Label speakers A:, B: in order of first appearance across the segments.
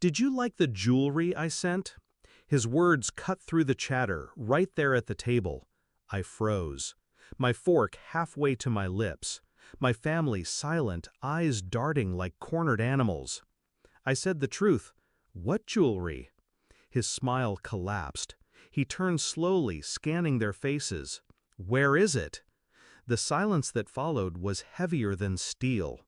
A: "Did you like the jewelry I sent?" His words cut through the chatter, right there at the table. I froze, my fork halfway to my lips, my family silent, eyes darting like cornered animals. I said the truth. "What jewelry?" His smile collapsed. He turned slowly, scanning their faces. "Where is it?" The silence that followed was heavier than steel.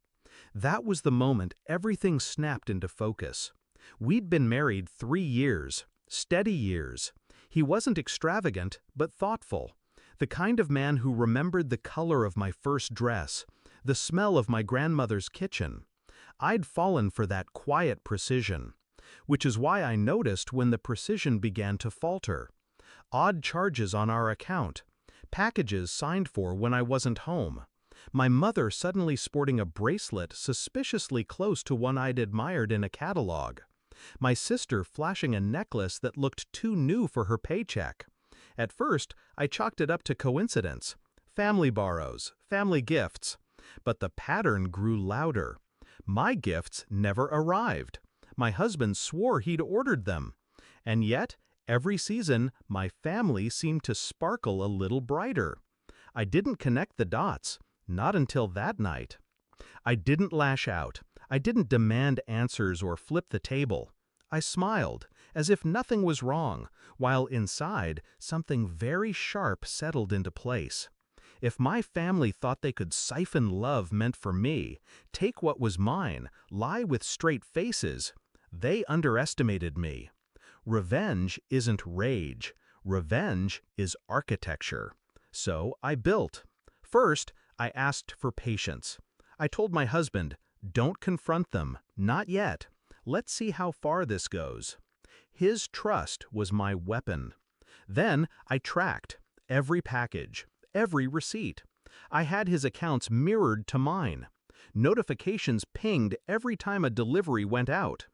A: That was the moment everything snapped into focus. We'd been married 3 years, steady years. He wasn't extravagant, but thoughtful. The kind of man who remembered the color of my first dress, the smell of my grandmother's kitchen. I'd fallen for that quiet precision, which is why I noticed when the precision began to falter. Odd charges on our account, packages signed for when I wasn't home. My mother suddenly sporting a bracelet suspiciously close to one I'd admired in a catalog. My sister flashing a necklace that looked too new for her paycheck. At first, I chalked it up to coincidence. Family borrows, family gifts. But the pattern grew louder. My gifts never arrived. My husband swore he'd ordered them. And yet, every season, my family seemed to sparkle a little brighter. I didn't connect the dots, not until that night. I didn't lash out. I didn't demand answers or flip the table. I smiled, as if nothing was wrong, while inside, something very sharp settled into place. If my family thought they could siphon love meant for me, take what was mine, lie with straight faces, they underestimated me. Revenge isn't rage. Revenge is architecture. So I built. First, I asked for patience. I told my husband, "Don't confront them, not yet. Let's see how far this goes." His trust was my weapon. Then I tracked every package, every receipt. I had his accounts mirrored to mine. Notifications pinged every time a delivery went out.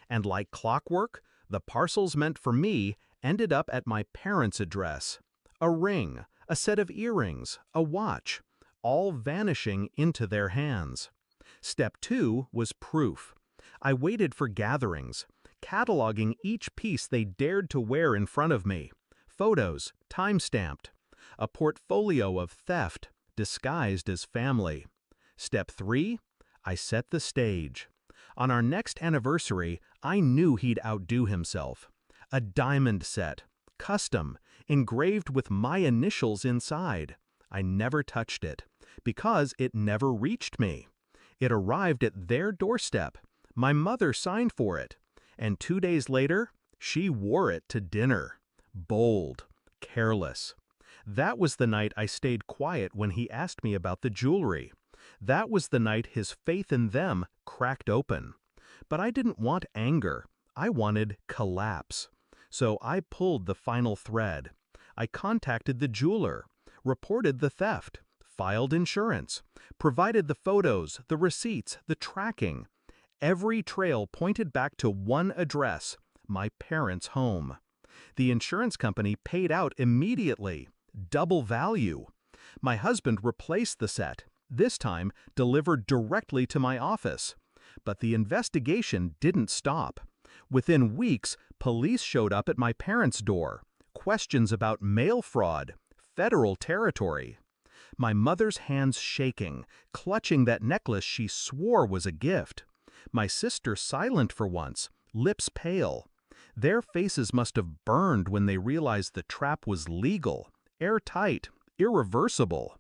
A: And like clockwork, the parcels meant for me ended up at my parents' address. A ring, a set of earrings, a watch, all vanishing into their hands. Step 2 was proof. I waited for gatherings, cataloging each piece they dared to wear in front of me. Photos, time-stamped. A portfolio of theft, disguised as family. Step 3, I set the stage. On our next anniversary, I knew he'd outdo himself. A diamond set, custom, engraved with my initials inside. I never touched it, because it never reached me. It arrived at their doorstep. My mother signed for it. And 2 days later, she wore it to dinner. Bold, careless. That was the night I stayed quiet when he asked me about the jewelry. That was the night his faith in them cracked open. But I didn't want anger. I wanted collapse. So I pulled the final thread. I contacted the jeweler, reported the theft, filed insurance, provided the photos, the receipts, the tracking. Every trail pointed back to one address, my parents' home. The insurance company paid out immediately, double value. My husband replaced the set, this time delivered directly to my office. But the investigation didn't stop. Within weeks, police showed up at my parents' door. Questions about mail fraud, federal territory. My mother's hands shaking, clutching that necklace she swore was a gift. My sister silent for once, lips pale. Their faces must have burned when they realized the trap was legal, airtight, irreversible.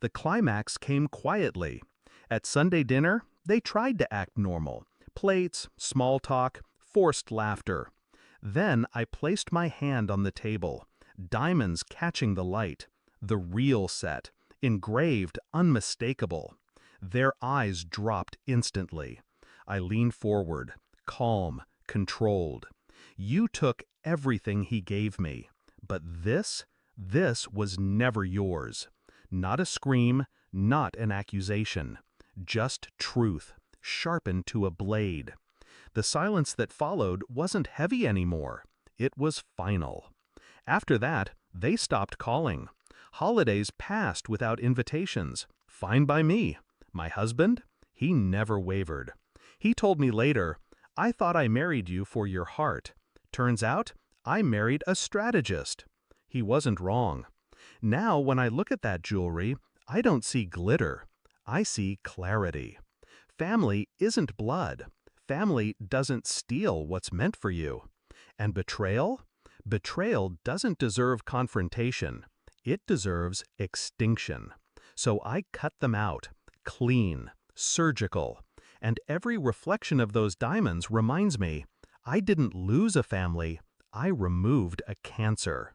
A: The climax came quietly. At Sunday dinner, they tried to act normal. Plates, small talk, forced laughter. Then I placed my hand on the table, diamonds catching the light. The real set, engraved, unmistakable. Their eyes dropped instantly. I leaned forward, calm, controlled. You took everything he gave me. But this was never yours. Not a scream, not an accusation. Just truth, sharpened to a blade. The silence that followed wasn't heavy anymore. It was final. After that, they stopped calling. Holidays passed without invitations. Fine by me. My husband? He never wavered. He told me later, I thought I married you for your heart. Turns out, I married a strategist. He wasn't wrong. Now, when I look at that jewelry, I don't see glitter. I see clarity. Family isn't blood. Family doesn't steal what's meant for you. And betrayal? Betrayal doesn't deserve confrontation. It deserves extinction. So I cut them out, clean, surgical. And every reflection of those diamonds reminds me, I didn't lose a family, I removed a cancer.